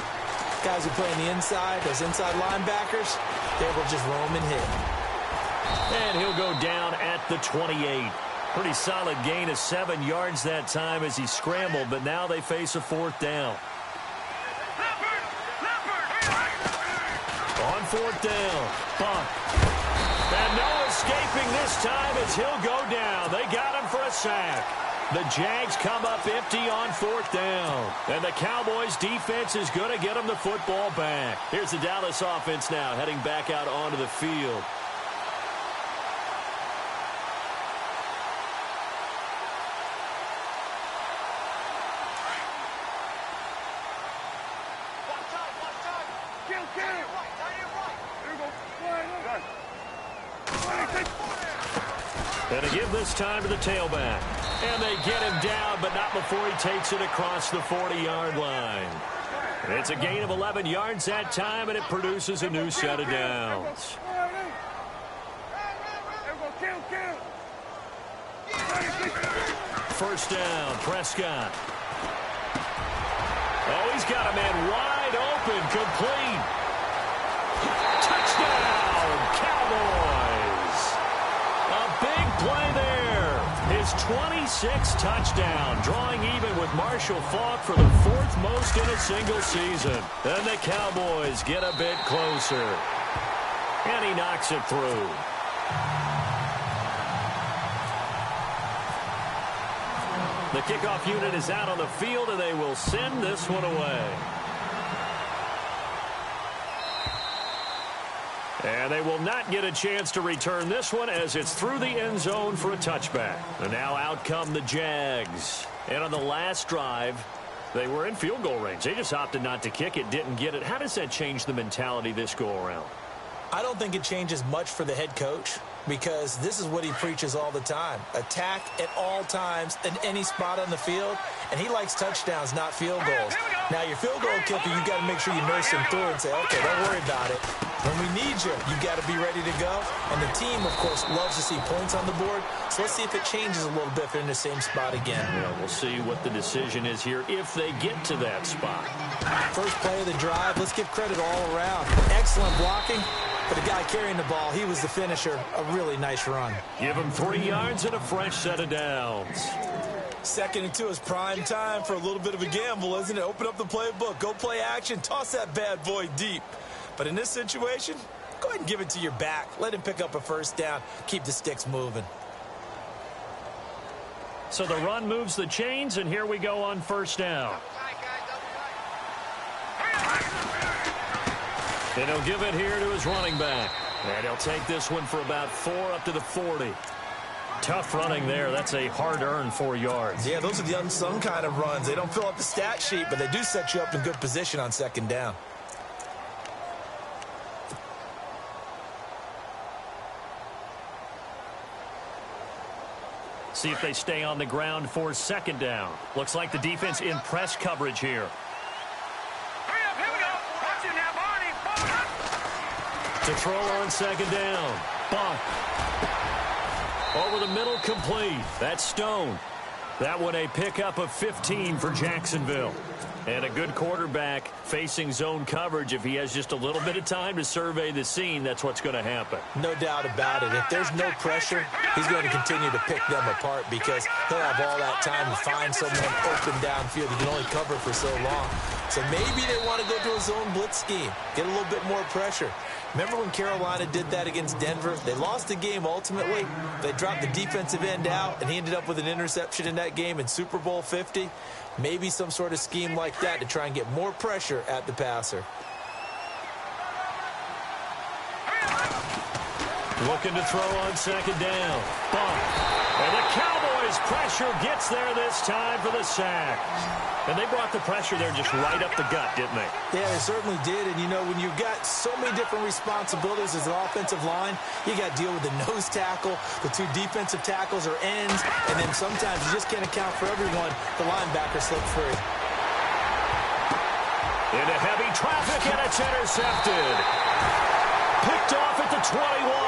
guys who play on the inside, those inside linebackers, they will just roam and hit. And he'll go down at the 28. Pretty solid gain of 7 yards that time as he scrambled, but now they face a fourth down. On fourth down, Buck. And no escaping this time as he'll go down. They got him for a sack. The Jags come up empty on fourth down. And the Cowboys defense is going to get them the football back. Here's the Dallas offense now heading back out onto the field. And a give this time to the tailback. And they get him down, but not before he takes it across the 40-yard line. It's a gain of 11 yards that time, and it produces a new set of downs. First down, Prescott. Oh, he's got a man wide open, complete. Touchdown, Cowboys. A big play there. His 26th touchdown, drawing even with Marshall Faulk for the 4th most in a single season. And the Cowboys get a bit closer. And he knocks it through. The kickoff unit is out on the field, and they will send this one away. And they will not get a chance to return this one as it's through the end zone for a touchback. And now out come the Jags. And on the last drive, they were in field goal range. They just opted not to kick it, didn't get it. How does that change the mentality this go-around? I don't think it changes much for the head coach because this is what he preaches all the time. Attack at all times in any spot on the field, and he likes touchdowns, not field goals. Now, your field goal kicker, you got to make sure you nurse him through and say, okay, don't worry about it. When we need you, you got to be ready to go. And the team, of course, loves to see points on the board. So let's see if it changes a little bit if they're in the same spot again. Yeah, we'll see what the decision is here if they get to that spot. First play of the drive, let's give credit all around. Excellent blocking. For the guy carrying the ball, he was the finisher. A really nice run. Give him 3 yards and a fresh set of downs. 2nd and 2 is prime time for a little bit of a gamble, isn't it? Open up the playbook. Go play action. Toss that bad boy deep. But in this situation, go ahead and give it to your back. Let him pick up a first down. Keep the sticks moving. So the run moves the chains, and here we go on first down. And he'll give it here to his running back. And he'll take this one for about 4 up to the 40. Tough running there. That's a hard-earned 4 yards. Yeah, those are the unsung kind of runs. They don't fill up the stat sheet, but they do set you up in good position on 2nd down. See if they stay on the ground for 2nd down. Looks like the defense in press coverage here. To throw on 2nd down. Buck. Over the middle, complete. That's Stone. That one a pickup of 15 for Jacksonville. And a good quarterback facing zone coverage. If he has just a little bit of time to survey the scene, that's what's going to happen. No doubt about it. If there's no pressure, he's going to continue to pick them apart because he'll have all that time to find someone open downfield. He can only cover for so long. So maybe they want to go to a zone blitz scheme, get a little bit more pressure. Remember when Carolina did that against Denver? They lost the game ultimately. They dropped the defensive end out, and he ended up with an interception in that game in Super Bowl 50. Maybe some sort of scheme like that to try and get more pressure at the passer. Looking to throw on second down. Bump. And the Cowboys pressure gets there this time for the sack. And they brought the pressure there just right up the gut, didn't they? Yeah, they certainly did. And, you know, when you've got so many different responsibilities as an offensive line, you got to deal with the nose tackle, the two defensive tackles or ends, and then sometimes you just can't account for everyone. The linebacker slipped free. Into heavy traffic, and it's intercepted. Picked off at the 21.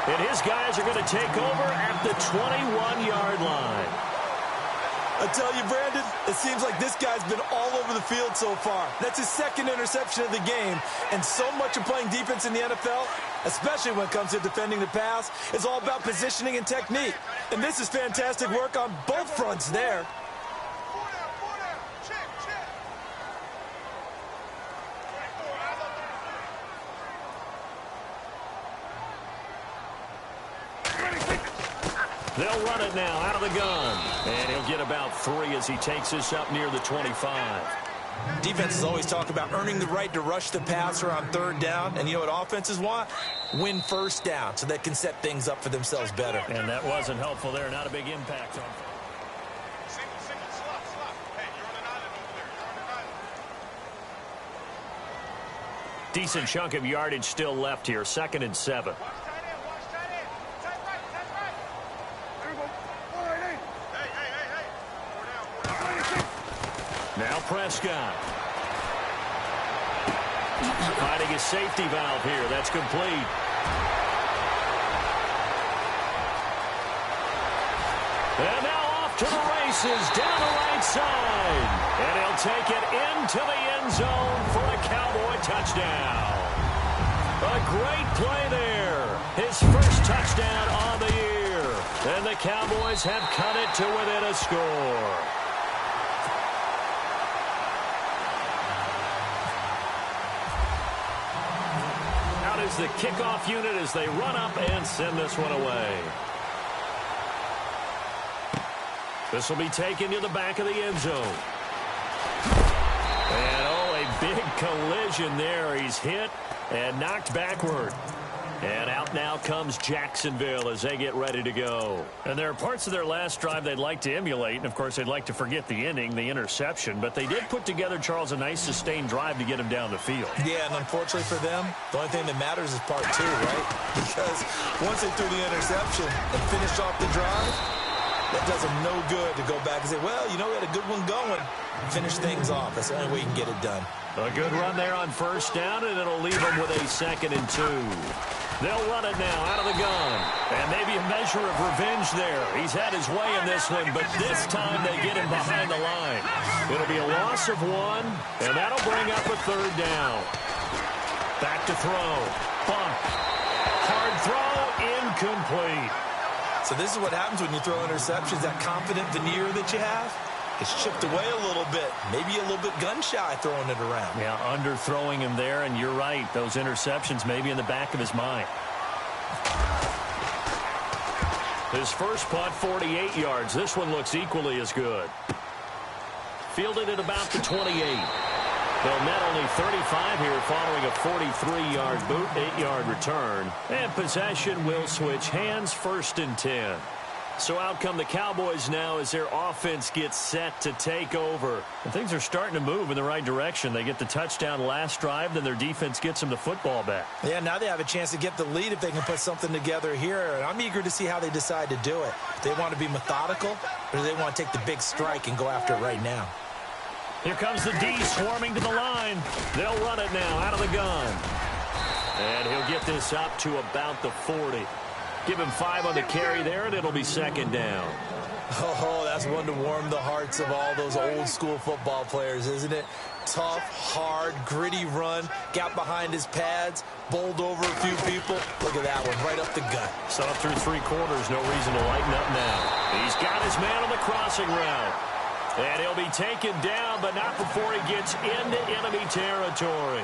And his guys are going to take over at the 21-yard line. I tell you, Brandon, it seems like this guy's been all over the field so far. That's his second interception of the game. And so much of playing defense in the NFL, especially when it comes to defending the pass, is all about positioning and technique. And this is fantastic work on both fronts there. They'll run it now out of the gun. And he'll get about 3 as he takes this up near the 25. Defenses always talk about earning the right to rush the passer on third down. And you know what offenses want? Win first down so they can set things up for themselves better. And that wasn't helpful there. Not a big impact on. Decent chunk of yardage still left here. 2nd and 7. Now Prescott. Finding his safety valve here. That's complete. And now off to the races down the right side. And he'll take it into the end zone for a Cowboy touchdown. A great play there. His first touchdown on the year. And the Cowboys have cut it to within a score. Is the kickoff unit as they run up and send this one away. This will be taken to the back of the end zone. And oh, a big collision there. He's hit and knocked backward. And out now comes Jacksonville as they get ready to go. And there are parts of their last drive they'd like to emulate. And, of course, they'd like to forget the ending, the interception. But they did put together, Charles, a nice sustained drive to get him down the field. Yeah, and unfortunately for them, the only thing that matters is part 2, right? Because once they threw the interception and finished off the drive, that does them no good to go back and say, well, you know, we had a good one going. Finish things off. That's the only way you can get it done. A good run there on first down, and it'll leave them with a 2nd and 2. They'll run it now out of the gun. And maybe a measure of revenge there. He's had his way in this one, but this time they get him behind the line. It'll be a loss of 1, and that'll bring up a 3rd down. Back to throw. Bump. Hard throw. Incomplete. So this is what happens when you throw interceptions, that confident veneer that you have. It's chipped away a little bit. Maybe a little bit gun-shy throwing it around. Yeah, underthrowing him there, and you're right. Those interceptions maybe in the back of his mind. His first punt, 48 yards. This one looks equally as good. Fielded at about the 28. They'll net only 35 here following a 43-yard boot, 8-yard return. And possession will switch hands, 1st and 10. So out come the Cowboys now as their offense gets set to take over. And things are starting to move in the right direction. They get the touchdown last drive, then their defense gets them the football back. Yeah, now they have a chance to get the lead if they can put something together here. And I'm eager to see how they decide to do it. Do they want to be methodical, or do they want to take the big strike and go after it right now? Here comes the D swarming to the line. They'll run it now out of the gun. And he'll get this up to about the 40. Give him 5 on the carry there, and it'll be 2nd down. Oh, that's one to warm the hearts of all those old-school football players, isn't it? Tough, hard, gritty run, got behind his pads, bowled over a few people. Look at that one, right up the gut. Saw it through 3 quarters, no reason to lighten up now. He's got his man on the crossing route. And he'll be taken down, but not before he gets into enemy territory.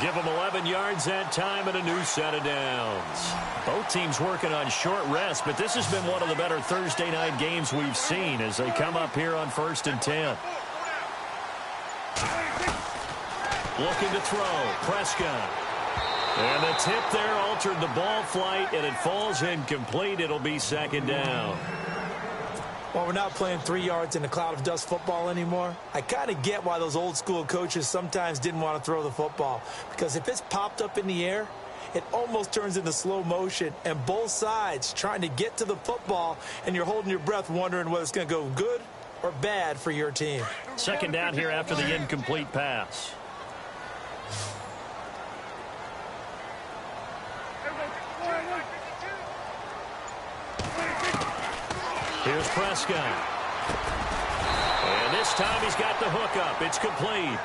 Give them 11 yards that time and a new set of downs. Both teams working on short rest, but this has been one of the better Thursday night games we've seen as they come up here on 1st and 10. Looking to throw. Prescott. And the tip there altered the ball flight, and it falls incomplete. It'll be 2nd down. Well, we're not playing 3 yards in a cloud of dust football anymore. I kind of get why those old school coaches sometimes didn't want to throw the football. Because if it's popped up in the air, it almost turns into slow motion. And both sides trying to get to the football, and you're holding your breath wondering whether it's going to go good or bad for your team. 2nd down here after the incomplete pass. Here's Prescott. And this time he's got the hook up. It's complete.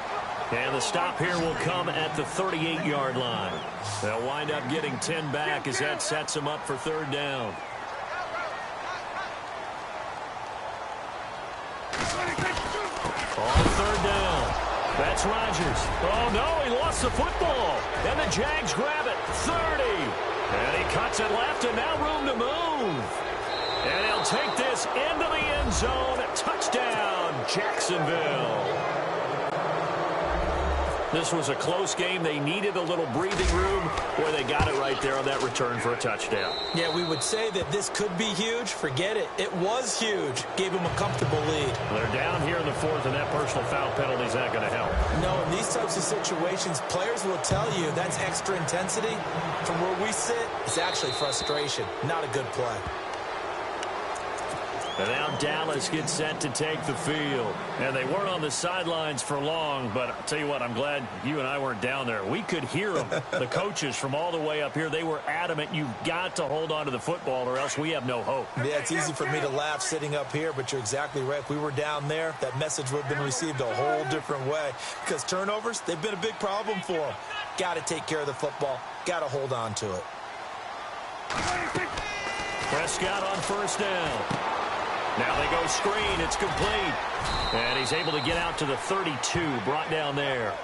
And the stop here will come at the 38-yard line. They'll wind up getting 10 back as that sets them up for 3rd down. On 3rd down. That's Rodgers. Oh, no, he lost the football. And the Jags grab it. 30. And he cuts it left, and now room to move. And he'll take this into the end zone. Touchdown, Jacksonville. This was a close game. They needed a little breathing room. Boy, they got it right there on that return for a touchdown. Yeah, we would say that this could be huge. Forget it. It was huge. Gave them a comfortable lead. They're down here in the 4th, and that personal foul penalty is not going to help. No, in these types of situations, players will tell you that's extra intensity. From where we sit, it's actually frustration. Not a good play. And now Dallas gets set to take the field. And they weren't on the sidelines for long, but I'll tell you what, I'm glad you and I weren't down there. We could hear them, the coaches from all the way up here. They were adamant, you've got to hold on to the football or else we have no hope. Yeah, it's easy for me to laugh sitting up here, but you're exactly right. If we were down there, that message would have been received a whole different way. Because turnovers, they've been a big problem for them. Got to take care of the football. Got to hold on to it. Prescott on 1st down. Now they go screen. It's complete. And he's able to get out to the 32. Brought down there.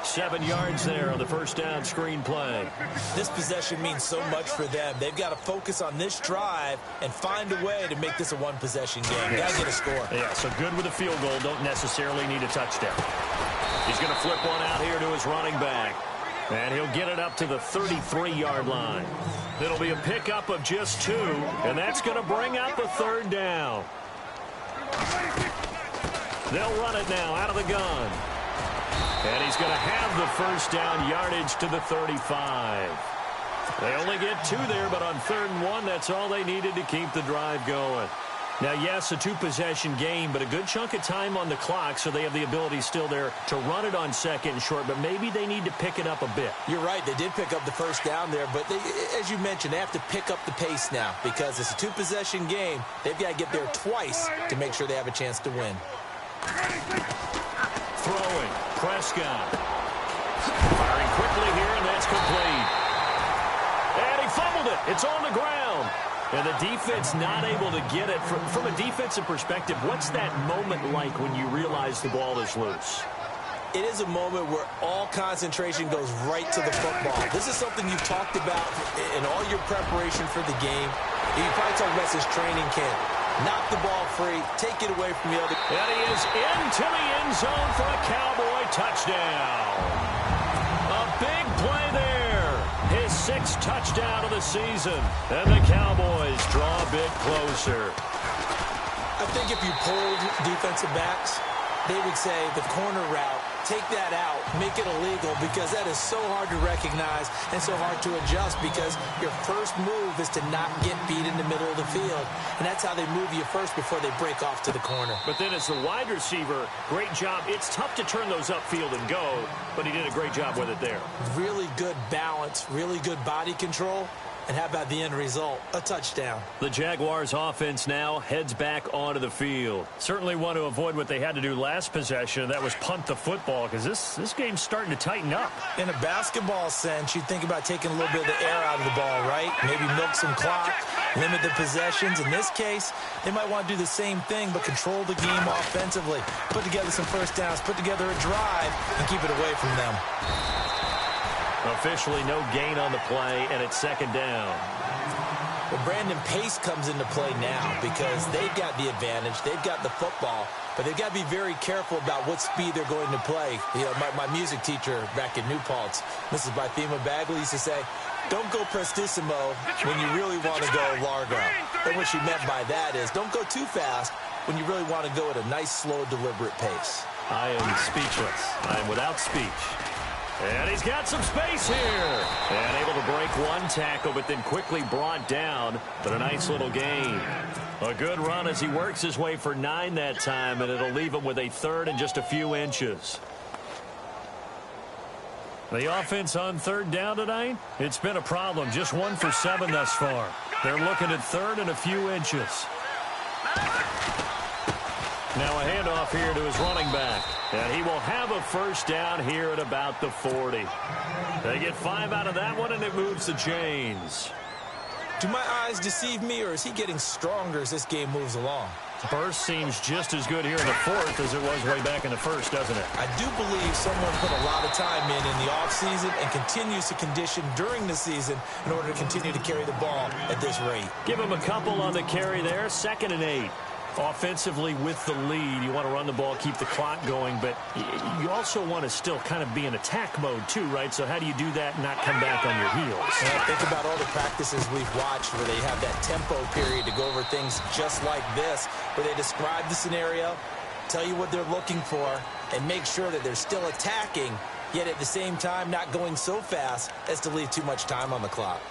7 yards there on the 1st down screen play. This possession means so much for them. They've got to focus on this drive and find a way to make this a one-possession game. Got to get a score. Yeah, so good with a field goal. Don't necessarily need a touchdown. He's going to flip one out here to his running back. And he'll get it up to the 33-yard line. It'll be a pickup of just 2, and that's going to bring up a 3rd down. They'll run it now out of the gun. And he's going to have the 1st down yardage to the 35. They only get 2 there, but on 3rd and 1, that's all they needed to keep the drive going. Now, yes, a 2-possession game, but a good chunk of time on the clock, so they have the ability still there to run it on 2nd and short, but maybe they need to pick it up a bit. You're right. They did pick up the 1st down there, but they, as you mentioned, they have to pick up the pace now because it's a 2-possession game. They've got to get there twice to make sure they have a chance to win. Throwing. Prescott. Firing quickly here, and that's complete. And he fumbled it. It's on the ground. And the defense not able to get it. From a defensive perspective, what's that moment like when you realize the ball is loose? It is a moment where all concentration goes right to the football. This is something you've talked about in all your preparation for the game. You probably talked about this training camp. Knock the ball free, take it away from the other. And he is into the end zone for a Cowboy touchdown. A big play there. His 6th touchdown of the season. And the Cowboys draw a bit closer. I think if you polled defensive backs, they would say the corner route, take that out, make it illegal, because that is so hard to recognize and so hard to adjust because your first move is to not get beat in the middle of the field. And that's how they move you first before they break off to the corner. But then as the wide receiver, great job. It's tough to turn those upfield and go, but he did a great job with it there. Really good balance, really good body control. And how about the end result? A touchdown. The Jaguars offense now heads back onto the field. Certainly want to avoid what they had to do last possession. That was punt the football because this game's starting to tighten up. In a basketball sense, you think about taking a little bit of the air out of the ball, right? Maybe milk some clock, limit the possessions. In this case, they might want to do the same thing but control the game offensively. Put together some 1st downs, put together a drive, and keep it away from them. Officially no gain on the play, and it's second down. Well, Brandon, pace comes into play now because they've got the advantage. They've got the football, but they've got to be very careful about what speed they're going to play. You know, my music teacher back in New Paltz, Mrs. Bythema Bagley, used to say, don't go prestissimo when you really want to go largo. And what she meant by that is don't go too fast when you really want to go at a nice, slow, deliberate pace. I am speechless. I am without speech. And he's got some space here. And able to break one tackle, but then quickly brought down. But a nice little gain. A good run as he works his way for 9 that time, and it'll leave him with a third and just a few inches. The offense on third down tonight, it's been a problem. Just 1 for 7 thus far. They're looking at third and a few inches. Now a handoff here to his running back. And he will have a first down here at about the 40. They get 5 out of that one, and it moves the chains. Do my eyes deceive me, or is he getting stronger as this game moves along? Burst seems just as good here in the fourth as it was way back in the first, doesn't it? I do believe someone put a lot of time in the offseason and continues to condition during the season in order to continue to carry the ball at this rate. Give him a couple on the carry there. 2nd and 8. Offensively with the lead, you want to run the ball, keep the clock going, but you also want to still kind of be in attack mode too, right? So how do you do that and not come back on your heels? Think about all the practices we've watched where they have that tempo period to go over things just like this, where they describe the scenario, tell you what they're looking for, and make sure that they're still attacking, yet at the same time not going so fast as to leave too much time on the clock.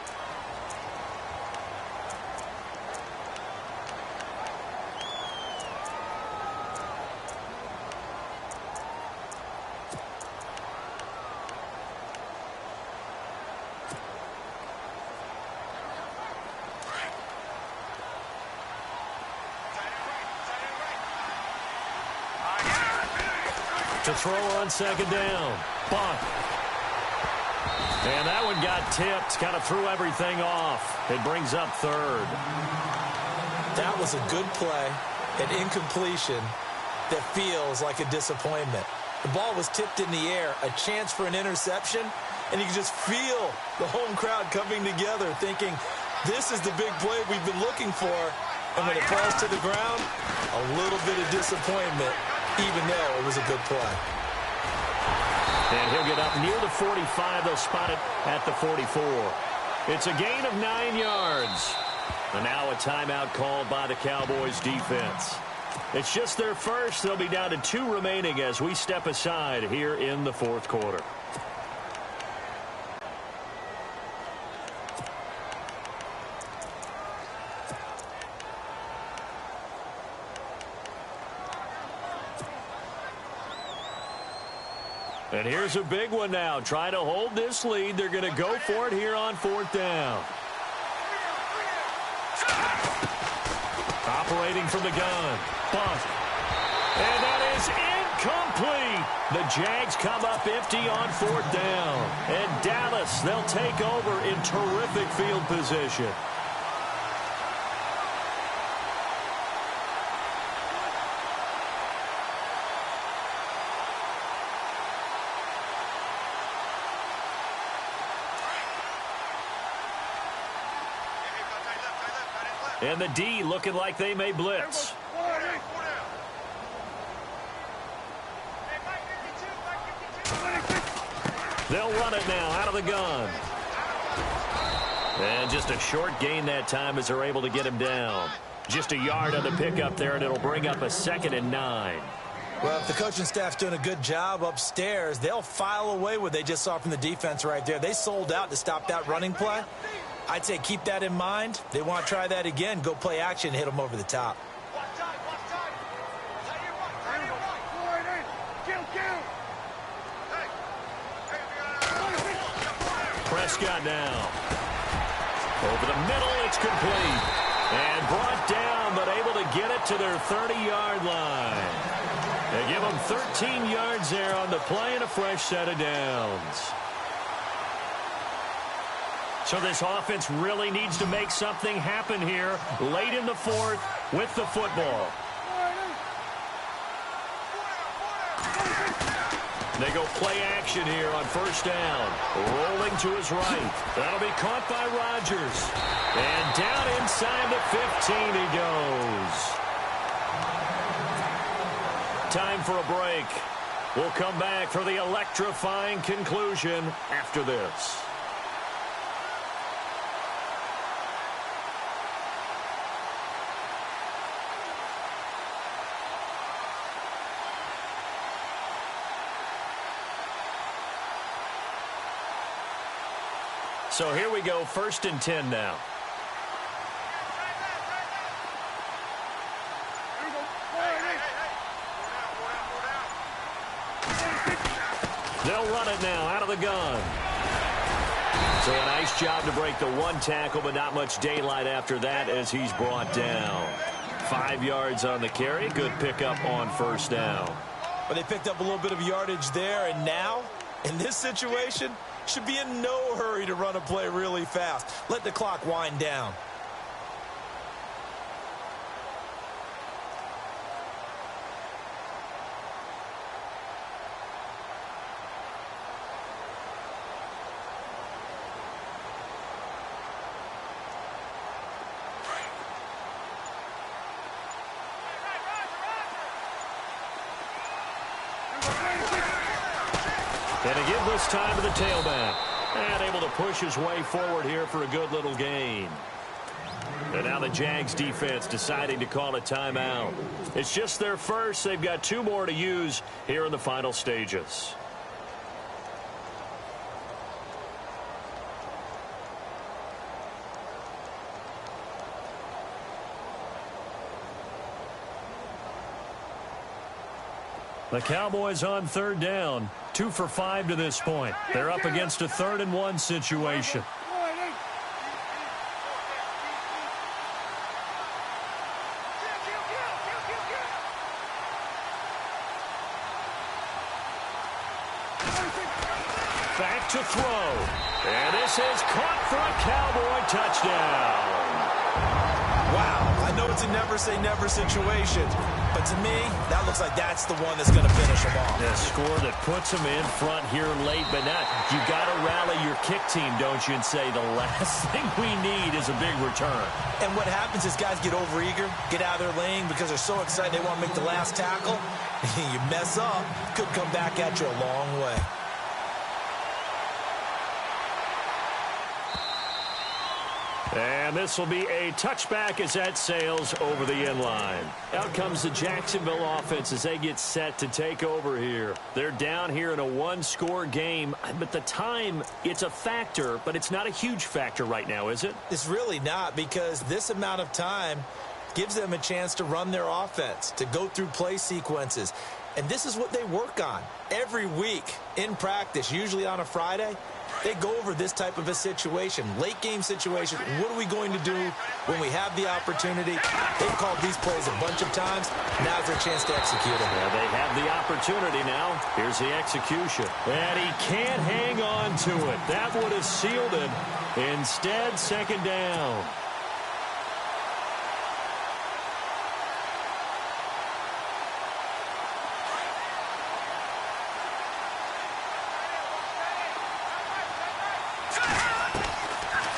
To throw on 2nd down. Bunt. And that one got tipped. Kind of threw everything off. It brings up 3rd. That was a good play, an incompletion that feels like a disappointment. The ball was tipped in the air, a chance for an interception, and you can just feel the home crowd coming together thinking, this is the big play we've been looking for. And when it falls to the ground, a little bit of disappointment, even though it was a good play. And he'll get up near the 45. They'll spot it at the 44. It's a gain of 9 yards. And now a timeout called by the Cowboys defense. It's just their first. They'll be down to 2 remaining as we step aside here in the 4th quarter. And here's a big one now. Trying to hold this lead. They're going to go for it here on 4th down. Operating from the gun. Bunt. And that is incomplete. The Jags come up empty on 4th down. And Dallas, they'll take over in terrific field position. And the D looking like they may blitz. They'll run it now out of the gun. And just a short gain that time as they're able to get him down. Just a yard on the pickup there, and it'll bring up a 2nd and 9. Well, if the coaching staff's doing a good job upstairs, they'll file away what they just saw from the defense right there. They sold out to stop that running play. I'd say keep that in mind. They want to try that again. Go play action and hit them over the top. Prescott now. Over the middle, it's complete. And brought down, but able to get it to their 30-yard line. They give them 13 yards there on the play and a fresh set of downs. So this offense really needs to make something happen here late in the 4th with the football. They go play action here on first down. Rolling to his right. That'll be caught by Rodgers. And down inside the 15 he goes. Time for a break. We'll come back for the electrifying conclusion after this. So here we go, 1st and 10 now. They'll run it now out of the gun. So a nice job to break the one tackle, but not much daylight after that as he's brought down. 5 yards on the carry. Good pickup on first down. But they picked up a little bit of yardage there, and now, in this situation, should be in no hurry to run a play really fast. Let the clock wind down. And a give this time to the tailback. And able to push his way forward here for a good little gain. And now the Jags defense deciding to call a timeout. It's just their first. They've got 2 more to use here in the final stages. The Cowboys on 3rd down. 2 for 5 to this point. They're up against a 3rd and 1 situation. Back to throw. And this is caught for a Cowboy touchdown. Wow, I know it's a never-say-never situation, but to me, that looks like that's the one that's going to finish them off. A score that puts them in front here late, but not. You got to rally your kick team, don't you, and say the last thing we need is a big return. And what happens is guys get overeager, get out of their lane because they're so excited they want to make the last tackle. You mess up, could come back at you a long way. And this will be a touchback as that sails over the end line. Out comes the Jacksonville offense as they get set to take over here. They're down here in a 1-score game, but the time, it's a factor, but it's not a huge factor right now, is it? It's really not, because this amount of time gives them a chance to run their offense, to go through play sequences. And this is what they work on every week in practice, usually on a Friday. They go over this type of a situation, late game situation. What are we going to do when we have the opportunity? They've called these plays a bunch of times. Now's their chance to execute them. Yeah, they have the opportunity now. Here's the execution. And he can't hang on to it. That would have sealed it. Instead, 2nd down.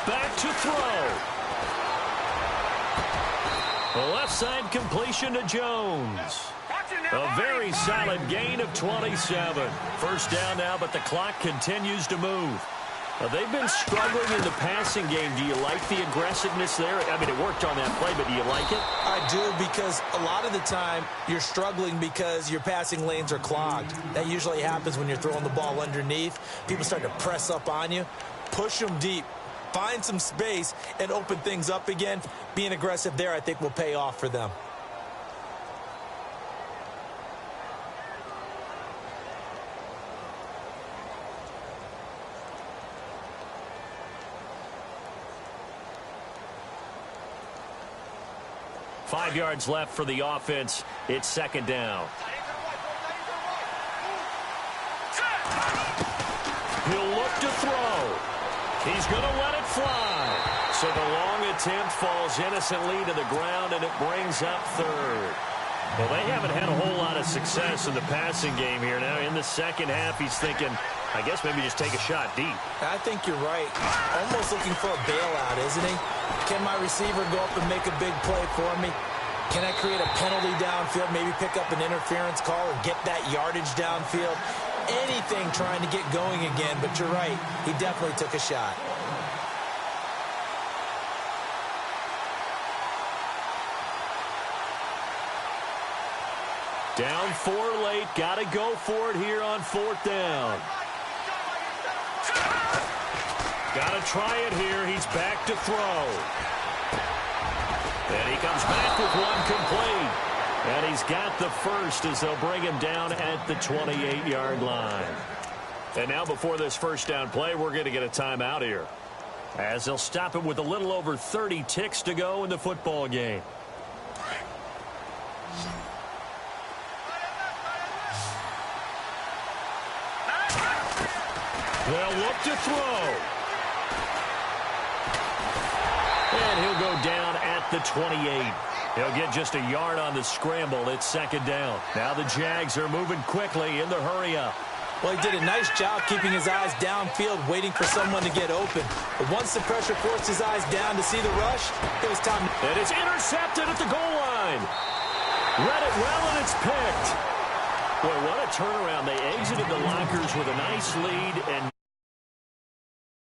Back to throw. A left side completion to Jones. A very solid gain of 27. First down now, but the clock continues to move. They've been struggling in the passing game. Do you like the aggressiveness there? I mean, it worked on that play, but do you like it? I do, because a lot of the time you're struggling because your passing lanes are clogged. That usually happens when you're throwing the ball underneath. People start to press up on you. Push them deep. Find some space and open things up again. Being aggressive there, I think, will pay off for them. Five yards left for the offense. It's 2nd down. He'll look to throw. He's going to let it fly. So the long attempt falls innocently to the ground, and it brings up 3rd. Well, they haven't had a whole lot of success in the passing game here. Now, in the second half, he's thinking, I guess maybe just take a shot deep. I think you're right. Almost looking for a bailout, isn't he? Can my receiver go up and make a big play for me? Can I create a penalty downfield, maybe pick up an interference call or get that yardage downfield? Anything trying to get going again, but you're right. He definitely took a shot. Down 4 late. Got to go for it here on 4th down. Got to try it here. He's back to throw. And he comes back with one complete. And he's got the first as they'll bring him down at the 28-yard line. And now before this first down play, we're going to get a timeout here, as they'll stop it with a little over 30 ticks to go in the football game. They'll look to throw. And he'll go down at the 28. He'll get just a yard on the scramble. It's 2nd down. Now the Jags are moving quickly in the hurry-up. Well, he did a nice job keeping his eyes downfield, waiting for someone to get open. But once the pressure forced his eyes down to see the rush, it was time. And it's intercepted at the goal line. Read it well, and it's picked. Boy, what a turnaround. They exited the lockers with a nice lead and